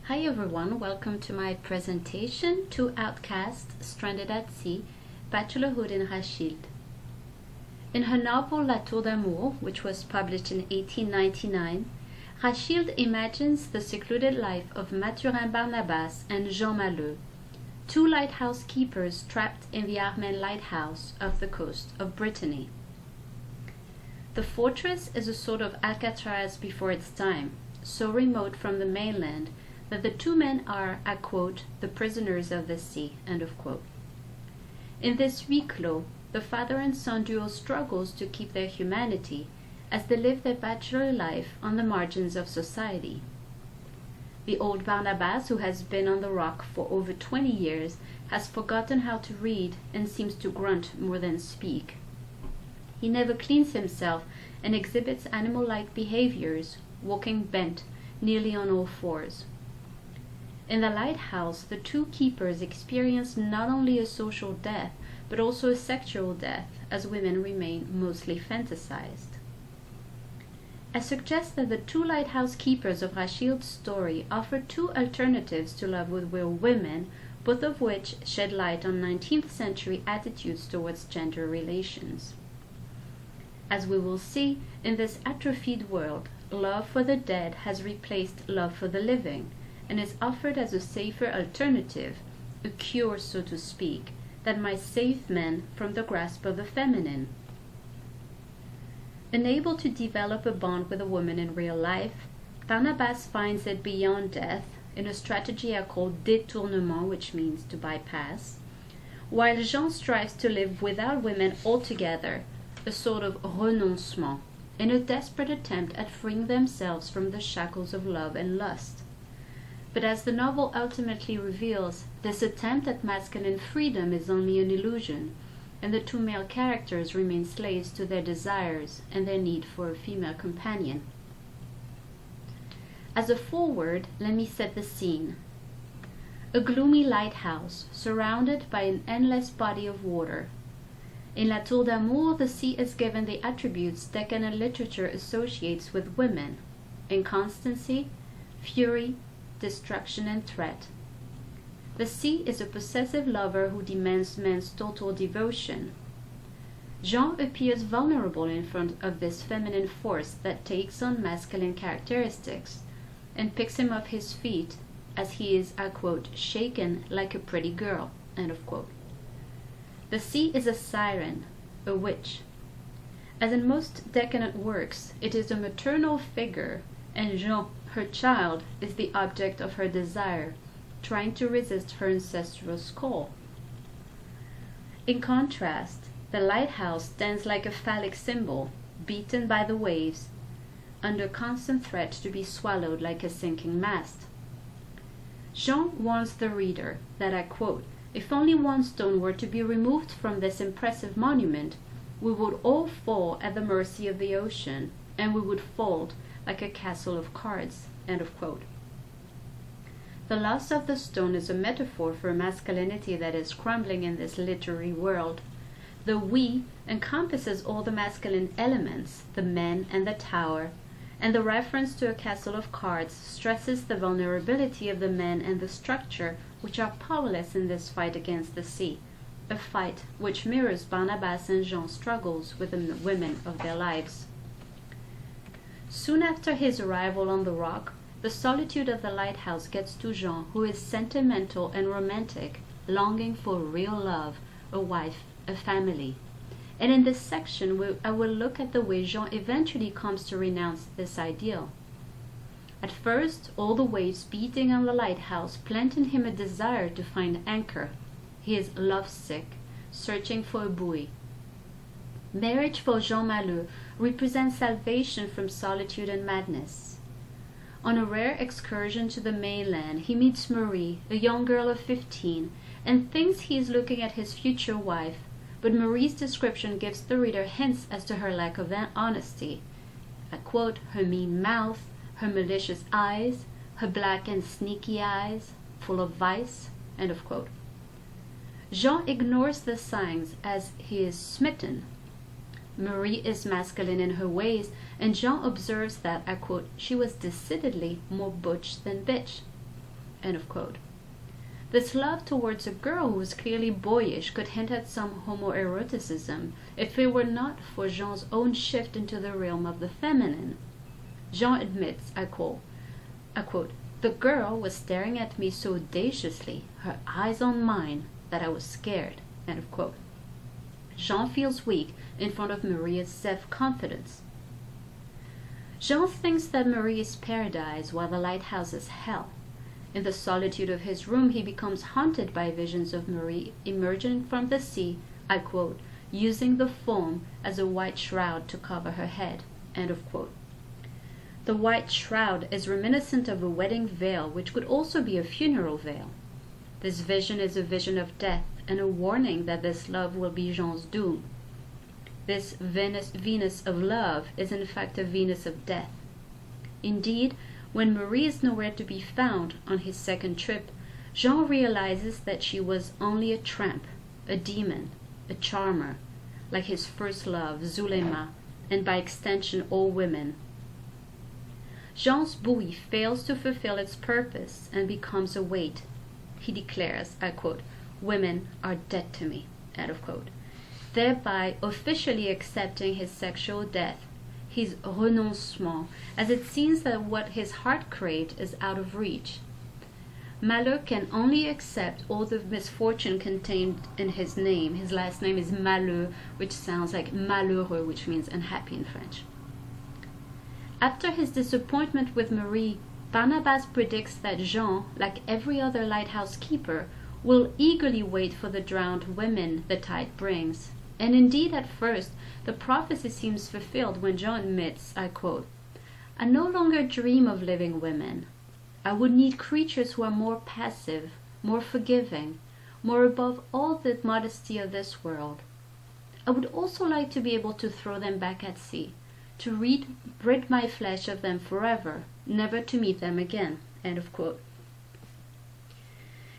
Hi everyone, welcome to my presentation to Outcasts, Stranded at Sea, Bachelorhood in Rachilde. In her novel La Tour d'Amour, which was published in 1899, Rachilde imagines the secluded life of Mathurin Barnabas and Jean Maleu, two lighthouse keepers trapped in the Armen lighthouse off the coast of Brittany. The fortress is a sort of Alcatraz before its time, so remote from the mainland that the two men are, I quote, the prisoners of the sea, end of quote. In this huis clos, the father and son duo struggles to keep their humanity as they live their bachelor life on the margins of society. The old Barnabas, who has been on the rock for over 20 years, has forgotten how to read and seems to grunt more than speak. He never cleans himself and exhibits animal-like behaviors, walking bent, nearly on all fours. In the lighthouse, the two keepers experience not only a social death, but also a sexual death, as women remain mostly fantasized. I suggest that the two lighthouse keepers of Rachilde's story offer two alternatives to love with real women, both of which shed light on 19th century attitudes towards gender relations. As we will see, in this atrophied world, love for the dead has replaced love for the living, and is offered as a safer alternative, a cure, so to speak, that might save men from the grasp of the feminine. Unable to develop a bond with a woman in real life, Barnabas finds it beyond death in a strategy I call détournement, which means to bypass, while Jean strives to live without women altogether, a sort of renoncement, in a desperate attempt at freeing themselves from the shackles of love and lust. But as the novel ultimately reveals, this attempt at masculine freedom is only an illusion, and the two male characters remain slaves to their desires and their need for a female companion. As a foreword, let me set the scene. A gloomy lighthouse, surrounded by an endless body of water. In La Tour d'Amour, the sea is given the attributes decadent literature associates with women: inconstancy, fury, destruction and threat. The sea is a possessive lover who demands man's total devotion. Jean appears vulnerable in front of this feminine force that takes on masculine characteristics and picks him off his feet as he is, I quote, shaken like a pretty girl, end of quote. The sea is a siren, a witch. As in most decadent works, it is a maternal figure, and Jean, her child, is the object of her desire, trying to resist her incestuous call. In contrast, the lighthouse stands like a phallic symbol, beaten by the waves, under constant threat to be swallowed like a sinking mast. Jean warns the reader that, I quote, "If only one stone were to be removed from this impressive monument, we would all fall at the mercy of the ocean, and we would fold like a castle of cards," end of quote. The loss of the stone is a metaphor for a masculinity that is crumbling in this literary world. The we encompasses all the masculine elements, the men and the tower, and the reference to a castle of cards stresses the vulnerability of the men and the structure, which are powerless in this fight against the sea, a fight which mirrors Barnabas and Jean's struggles with the women of their lives. Soon after his arrival on the rock, the solitude of the lighthouse gets to Jean, who is sentimental and romantic, longing for real love, a wife, a family. And in this section, I will look at the way Jean eventually comes to renounce this ideal. At first, all the waves beating on the lighthouse plant in him a desire to find anchor. He is lovesick, searching for a buoy. Marriage for Jean Maleu represents salvation from solitude and madness. On a rare excursion to the mainland, he meets Marie, a young girl of 15, and thinks he is looking at his future wife, but Marie's description gives the reader hints as to her lack of honesty. I quote, "Her mean mouth, her malicious eyes, her black and sneaky eyes, full of vice," end of quote. Jean ignores the signs as he is smitten. Marie is masculine in her ways, and Jean observes that, I quote, "she was decidedly more butch than bitch." End of quote. This love towards a girl who was clearly boyish could hint at some homoeroticism if it were not for Jean's own shift into the realm of the feminine. Jean admits, I quote, "The girl was staring at me so audaciously, her eyes on mine, that I was scared." End of quote. Jean feels weak in front of Maria's self-confidence. Jean thinks that Marie is paradise while the lighthouse is hell. In the solitude of his room, he becomes haunted by visions of Marie emerging from the sea, I quote, "using the foam as a white shroud to cover her head." End of quote. The white shroud is reminiscent of a wedding veil, which could also be a funeral veil. This vision is a vision of death and a warning that this love will be Jean's doom. This Venus of love is in fact a Venus of death. Indeed, when Marie is nowhere to be found on his second trip, Jean realizes that she was only a tramp, a demon, a charmer, like his first love, Zulema, and by extension all women. Jean's buoy fails to fulfill its purpose and becomes a weight. He declares, I quote, "Women are dead to me," end of quote, thereby officially accepting his sexual death, his renoncement, as it seems that what his heart craved is out of reach. Malheur can only accept all the misfortune contained in his name. His last name is Malheur, which sounds like malheureux, which means unhappy in French. After his disappointment with Marie, Barnabas predicts that Jean, like every other lighthouse keeper, will eagerly wait for the drowned women the tide brings. And indeed, at first, the prophecy seems fulfilled when Jean admits, I quote, "I no longer dream of living women. I would need creatures who are more passive, more forgiving, more above all the modesty of this world. I would also like to be able to throw them back at sea, to rid my flesh of them forever, never to meet them again." End of quote.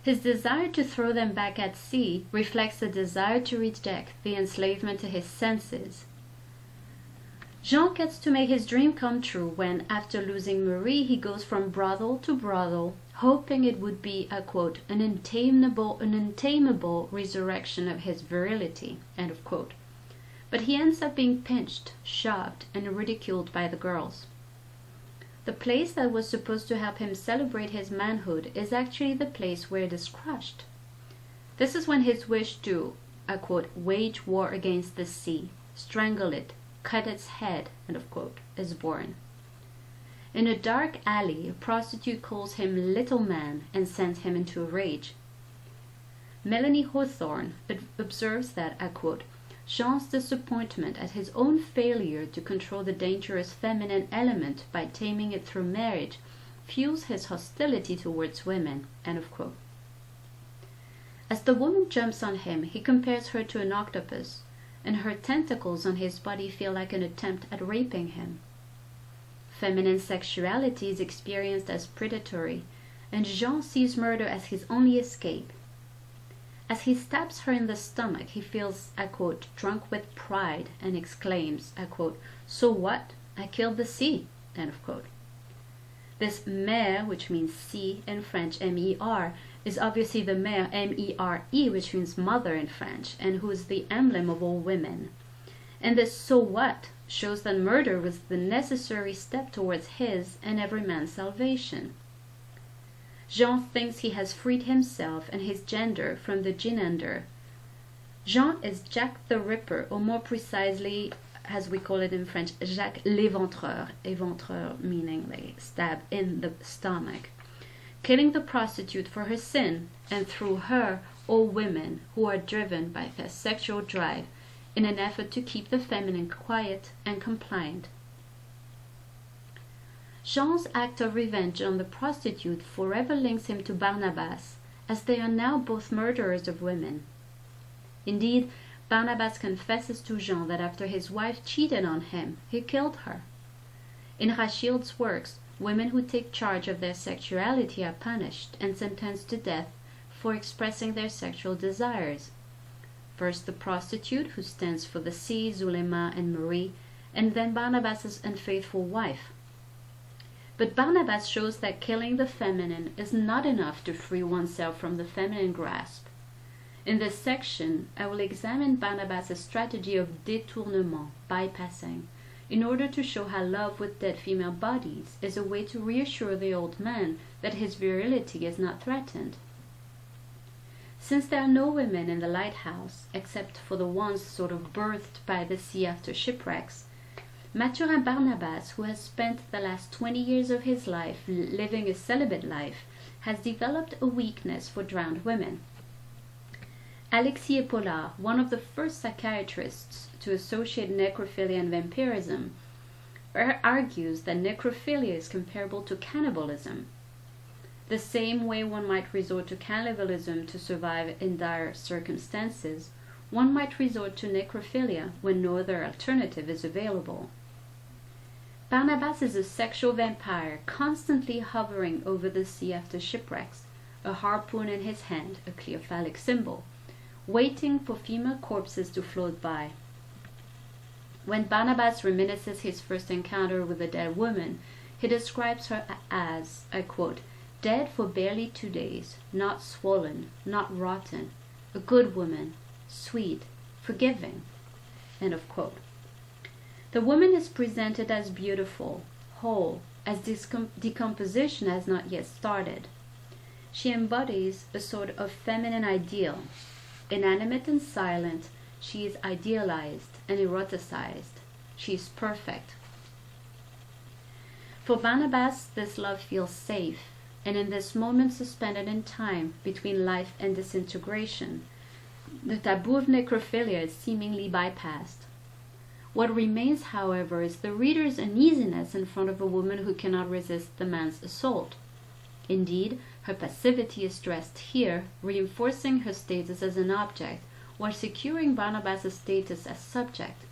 His desire to throw them back at sea reflects a desire to reject the enslavement to his senses. Jean gets to make his dream come true when, after losing Marie, he goes from brothel to brothel, hoping it would be, I quote, an untamable resurrection of his virility, end of quote. But he ends up being pinched, shoved, and ridiculed by the girls. The place that was supposed to help him celebrate his manhood is actually the place where it is crushed. This is when his wish to, I quote, "wage war against the sea, strangle it, cut its head," end of quote, is born. In a dark alley, a prostitute calls him "little man" and sends him into a rage. Melanie Hawthorne observes that, I quote, "Jean's disappointment at his own failure to control the dangerous feminine element by taming it through marriage fuels his hostility towards women." End of quote. As the woman jumps on him, he compares her to an octopus, and her tentacles on his body feel like an attempt at raping him. Feminine sexuality is experienced as predatory, and Jean sees murder as his only escape. As he stabs her in the stomach, he feels, I quote, "drunk with pride," and exclaims, I quote, "So what? I killed the sea," end of quote. This mère, which means sea in French, M-E-R, is obviously the mère, M-E-R-E, which means mother in French, and who is the emblem of all women. And this "so what" shows that murder was the necessary step towards his and every man's salvation. Jean thinks he has freed himself and his gender from the ginander. Jean is Jack the Ripper, or more precisely, as we call it in French, Jacques l'éventreur, éventreur meaning like stab in the stomach, killing the prostitute for her sin, and through her all women who are driven by their sexual drive in an effort to keep the feminine quiet and compliant. Jean's act of revenge on the prostitute forever links him to Barnabas, as they are now both murderers of women. Indeed, Barnabas confesses to Jean that after his wife cheated on him, he killed her. In Rachilde's works, women who take charge of their sexuality are punished and sentenced to death for expressing their sexual desires. First the prostitute, who stands for the sea, Zulema and Marie, and then Barnabas's unfaithful wife. But Barnabas shows that killing the feminine is not enough to free oneself from the feminine grasp. In this section, I will examine Barnabas' strategy of détournement, bypassing, in order to show how love with dead female bodies is a way to reassure the old man that his virility is not threatened. Since there are no women in the lighthouse, except for the ones sort of birthed by the sea after shipwrecks, Mathurin Barnabas, who has spent the last 20 years of his life living a celibate life, has developed a weakness for drowned women. Alexis Epaulard, one of the first psychiatrists to associate necrophilia and vampirism, argues that necrophilia is comparable to cannibalism. The same way one might resort to cannibalism to survive in dire circumstances, one might resort to necrophilia when no other alternative is available. Barnabas is a sexual vampire constantly hovering over the sea after shipwrecks, a harpoon in his hand, a clear phallic symbol, waiting for female corpses to float by. When Barnabas reminisces his first encounter with a dead woman, he describes her as, I quote, dead for barely 2 days, not swollen, not rotten, a good woman, sweet, forgiving, end of quote. The woman is presented as beautiful, whole, as decomposition has not yet started. She embodies a sort of feminine ideal. Inanimate and silent, she is idealized and eroticized. She is perfect. For Barnabas, this love feels safe, and in this moment suspended in time between life and disintegration, the taboo of necrophilia is seemingly bypassed. What remains, however, is the reader's uneasiness in front of a woman who cannot resist the man's assault. Indeed, her passivity is stressed here, reinforcing her status as an object, while securing Barnabas' status as subject.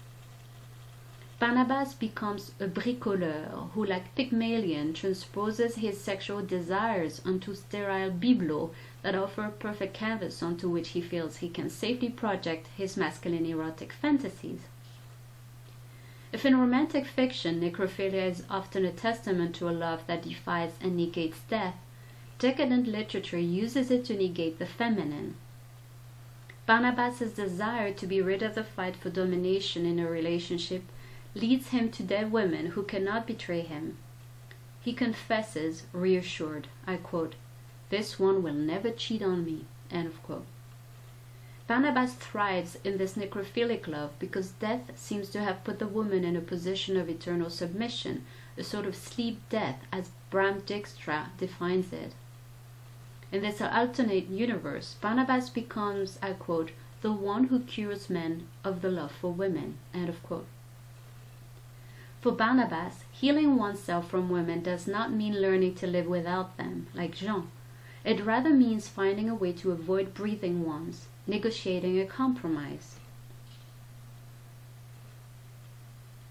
Barnabas becomes a bricoleur who, like Pygmalion, transposes his sexual desires onto sterile bibelots that offer a perfect canvas onto which he feels he can safely project his masculine erotic fantasies. If in romantic fiction necrophilia is often a testament to a love that defies and negates death, decadent literature uses it to negate the feminine. Barnabas' desire to be rid of the fight for domination in a relationship leads him to dead women who cannot betray him. He confesses, reassured, I quote, "This one will never cheat on me," end of quote. Barnabas thrives in this necrophilic love because death seems to have put the woman in a position of eternal submission, a sort of sleep death as Bram Dijkstra defines it. In this alternate universe, Barnabas becomes, I quote, "the one who cures men of the love for women," end of quote. For Barnabas, healing oneself from women does not mean learning to live without them, like Jean. It rather means finding a way to avoid breathing ones, negotiating a compromise.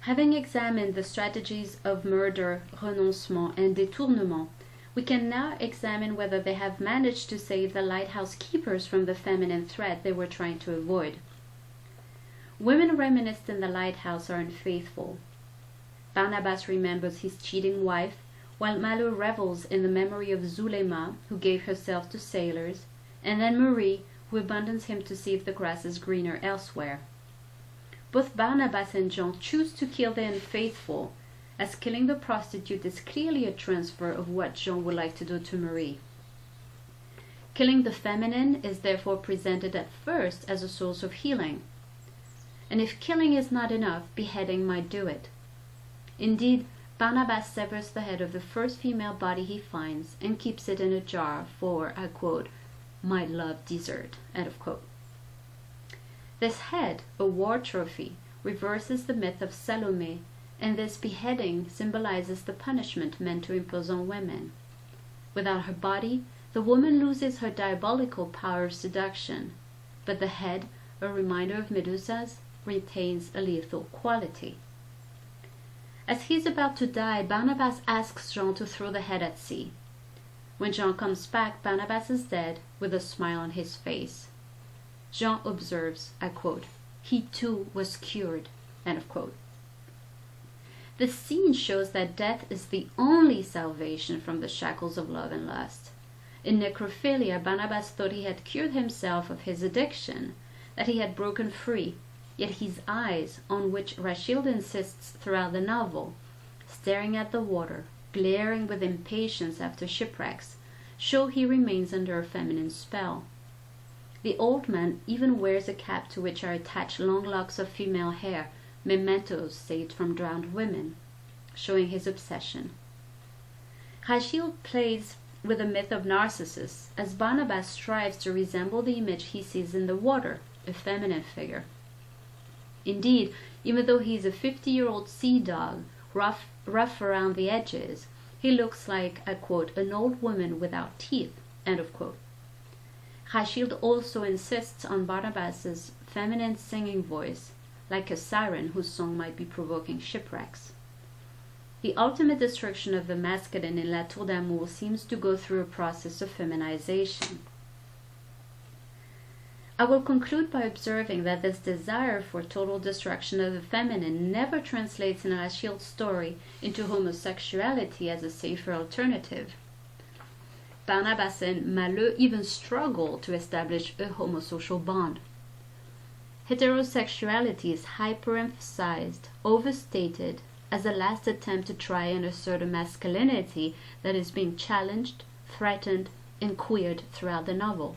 Having examined the strategies of murder, renoncement, and détournement, we can now examine whether they have managed to save the lighthouse keepers from the feminine threat they were trying to avoid. Women reminisced in the lighthouse are unfaithful. Barnabas remembers his cheating wife, while Malo revels in the memory of Zulema, who gave herself to sailors, and then Marie, who abandons him to see if the grass is greener elsewhere. Both Barnabas and Jean choose to kill the unfaithful, as killing the prostitute is clearly a transfer of what Jean would like to do to Marie. Killing the feminine is therefore presented at first as a source of healing. And if killing is not enough, beheading might do it. Indeed, Barnabas severs the head of the first female body he finds and keeps it in a jar for, I quote, "my love dessert," end of quote. This head, a war trophy, reverses the myth of Salome, and this beheading symbolizes the punishment meant to impose on women. Without her body, the woman loses her diabolical power of seduction, but the head, a reminder of Medusa's, retains a lethal quality. As he is about to die, Barnabas asks Jean to throw the head at sea. When Jean comes back, Barnabas is dead, with a smile on his face. Jean observes, I quote, "he too was cured," end of quote. The scene shows that death is the only salvation from the shackles of love and lust. In necrophilia, Barnabas thought he had cured himself of his addiction, that he had broken free, yet his eyes, on which Rachilde insists throughout the novel, staring at the water, glaring with impatience after shipwrecks, show he remains under a feminine spell. The old man even wears a cap to which are attached long locks of female hair, mementos saved from drowned women, showing his obsession. Rachilde plays with the myth of Narcissus, as Barnabas strives to resemble the image he sees in the water, a feminine figure. Indeed, even though he is a 50-year-old sea dog, rough around the edges, he looks like, I quote, an old woman without teeth, end of quote. Rachilde also insists on Barnabas's feminine singing voice, like a siren whose song might be provoking shipwrecks. The ultimate destruction of the masculine in La Tour d'Amour seems to go through a process of feminization. I will conclude by observing that this desire for total destruction of the feminine never translates in Rachilde's story into homosexuality as a safer alternative. Barnabas and Maleux even struggle to establish a homosocial bond. Heterosexuality is hyper-emphasized, overstated, as a last attempt to try and assert a masculinity that is being challenged, threatened, and queered throughout the novel.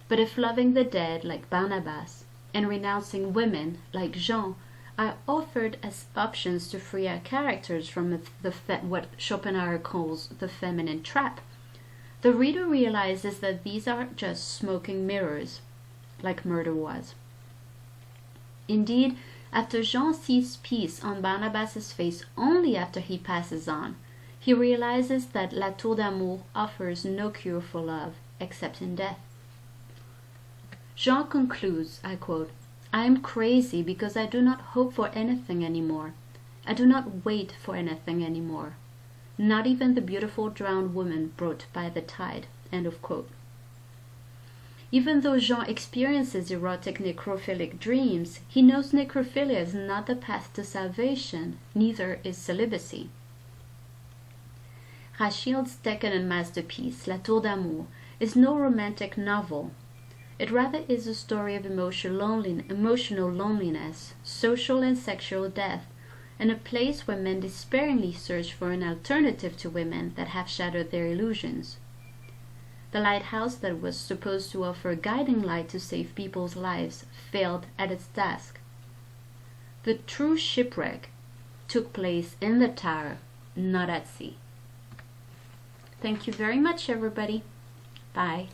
But if loving the dead, like Barnabas, and renouncing women, like Jean, are offered as options to free our characters from what Schopenhauer calls the feminine trap, the reader realizes that these are just smoking mirrors, like murder was. Indeed, after Jean sees peace on Barnabas's face only after he passes on, he realizes that La Tour d'Amour offers no cure for love, except in death. Jean concludes, I quote, "I am crazy because I do not hope for anything anymore. I do not wait for anything anymore. Not even the beautiful drowned woman brought by the tide." End of quote. Even though Jean experiences erotic necrophilic dreams, he knows necrophilia is not the path to salvation, neither is celibacy. Rachilde's decadent masterpiece, La Tour d'Amour, is no romantic novel. It rather is a story of emotional loneliness, social and sexual death, and a place where men despairingly search for an alternative to women that have shattered their illusions. The lighthouse that was supposed to offer a guiding light to save people's lives failed at its task. The true shipwreck took place in the tower, not at sea. Thank you very much, everybody. Bye.